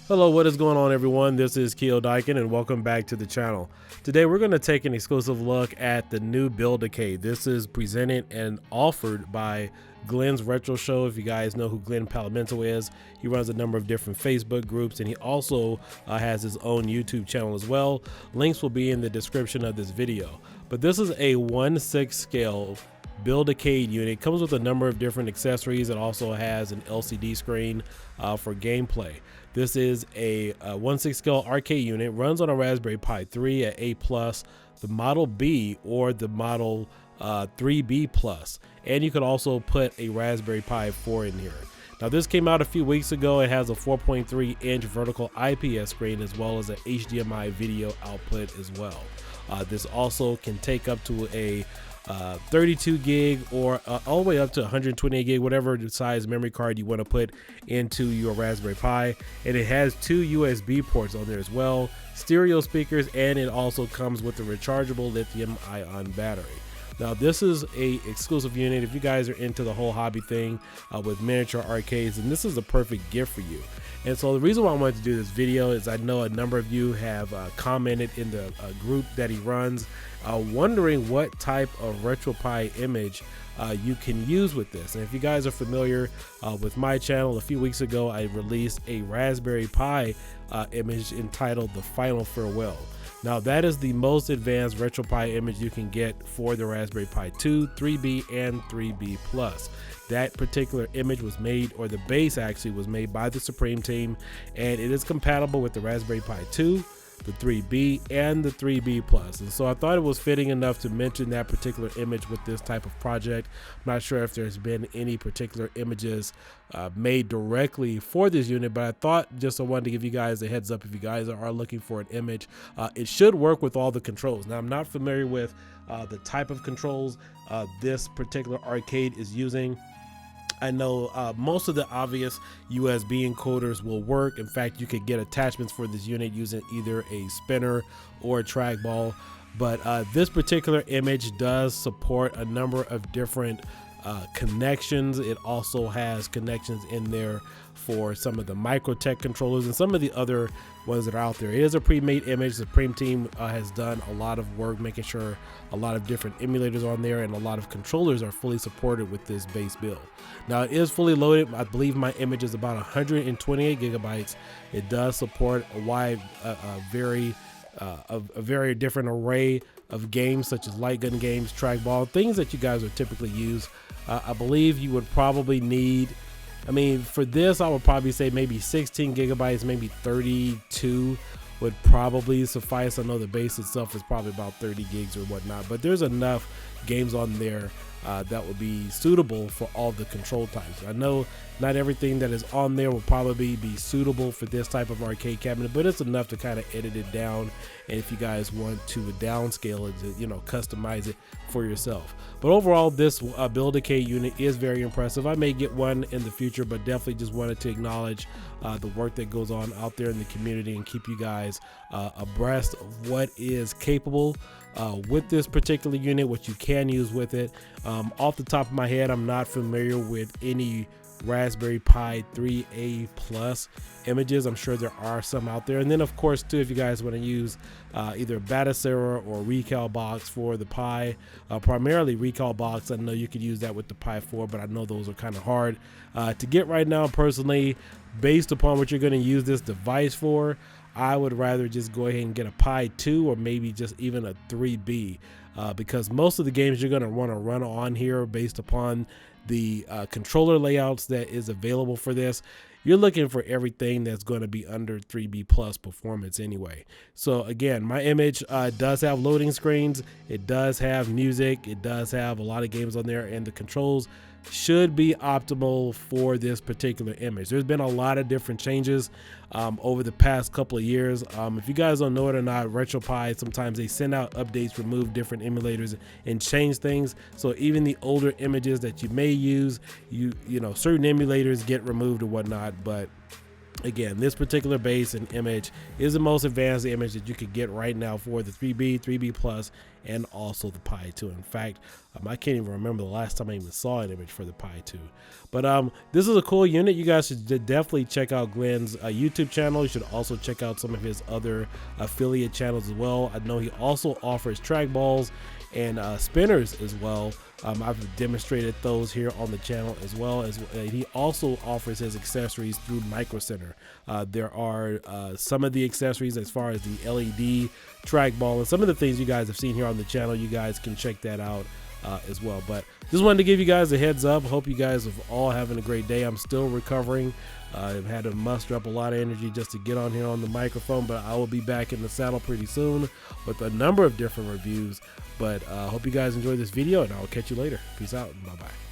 Hello, what is going on, everyone? This is Keo Daikin, and welcome back to the channel. Today, we're going to take an exclusive look at the new Build Decay. This is presented and offered by Glenn's Retro Show. If you guys know who Glenn Palamento is, he runs a number of different Facebook groups, and he also has his own YouTube channel as well. Links will be in the description of this video. But this is a 1/6 scale Build Decay unit. It comes with a number of different accessories. It also has an LCD screen for gameplay. This is a 1/6 scale arcade unit, runs on a Raspberry Pi 3 at A+, the Model B or the Model 3B+, and you could also put a Raspberry Pi 4 in here. Now, this came out a few weeks ago. It has a 4.3-inch vertical IPS screen as well as an HDMI video output as well. This also can take up to a 32 gig or all the way up to 128 gig, whatever size memory card you want to put into your Raspberry Pi. And it has 2 USB ports on there as well, stereo speakers, and it also comes with a rechargeable lithium-ion battery. Now, this is a exclusive unit. If you guys are into the whole hobby thing with miniature arcades, and this is a perfect gift for you. And so the reason why I wanted to do this video is I know a number of you have commented in the group that he runs, wondering what type of RetroPie image you can use with this. And if you guys are familiar with my channel, a few weeks ago I released a Raspberry Pi image entitled The Final Farewell. Now, that is the most advanced RetroPie image you can get for the Raspberry Pi 2, 3B, and 3B+. That particular image was made, or the base actually was made by the Supreme team, and it is compatible with the Raspberry Pi 2, the 3B, and the 3B+. And so I thought it was fitting enough to mention that particular image with this type of project. I'm not sure if there's been any particular images made directly for this unit, but I thought I wanted to give you guys a heads up if you guys are looking for an image. It should work with all the controls. Now, I'm not familiar with the type of controls this particular arcade is using. I know most of the obvious USB encoders will work. In fact, you could get attachments for this unit using either a spinner or a trackball. But this particular image does support a number of different connections. It also has connections in there for some of the Microtech controllers and some of the other ones that are out there. It is a pre-made image. The Supreme team has done a lot of work making sure a lot of different emulators on there and a lot of controllers are fully supported with this base build. Now, it is fully loaded. I believe my image is about 128 gigabytes. It does support a wide, a very different array of games such as light gun games, trackball, things that you guys would typically use. I believe you would probably need, for this, I would probably say maybe 16 gigabytes, maybe 32 would probably suffice. I know the base itself is probably about 30 gigs or whatnot, but there's enough games on there that would be suitable for all the control types. I know not everything that is on there will probably be suitable for this type of arcade cabinet, but it's enough to kind of edit it down. And if you guys want to downscale it, to, customize it for yourself. But overall, this Build Decay unit is very impressive. I may get one in the future, but definitely just wanted to acknowledge the work that goes on out there in the community and keep you guys abreast of what is capable with this particular unit, what you can use with it. Off the top of my head, I'm not familiar with any Raspberry Pi 3A Plus images. I'm sure there are some out there. And then, of course, too, if you guys want to use either Batocera or Recalbox for the Pi, primarily Recalbox, I know you could use that with the Pi 4, but I know those are kind of hard to get right now. Personally, based upon what you're going to use this device for, I would rather just go ahead and get a Pi 2 or maybe just even a 3B because most of the games you're going to want to run on here based upon the controller layouts that is available for this, you're looking for everything that's going to be under 3B plus performance anyway. So again, my image does have loading screens, it does have music, it does have a lot of games on there, and the controls should be optimal for this particular image. There's been a lot of different changes over the past couple of years. If you guys don't know it or not, RetroPie, sometimes they send out updates, remove different emulators and change things. So even the older images that you may use, you know, certain emulators get removed or whatnot, but Again, this particular base and image is the most advanced image that you could get right now for the 3B, 3B Plus, and also the Pi 2. In fact, I can't even remember the last time I even saw an image for the Pi 2. But this is a cool unit. You guys should definitely check out Glenn's YouTube channel. You should also check out some of his other affiliate channels as well. I know he also offers trackballs and spinners as well. I've demonstrated those here on the channel as well. As he also offers his accessories through Micro Center. There are some of the accessories as far as the LED trackball and some of the things you guys have seen here on the channel. You guys can check that out as well. But just wanted to give you guys a heads up. Hope you guys have all having a great day. I'm still recovering. I've had to muster up a lot of energy just to get on here on the microphone, but I will be back in the saddle pretty soon with a number of different reviews. But hope you guys enjoyed this video, and I'll catch you later. Peace out. Bye-bye.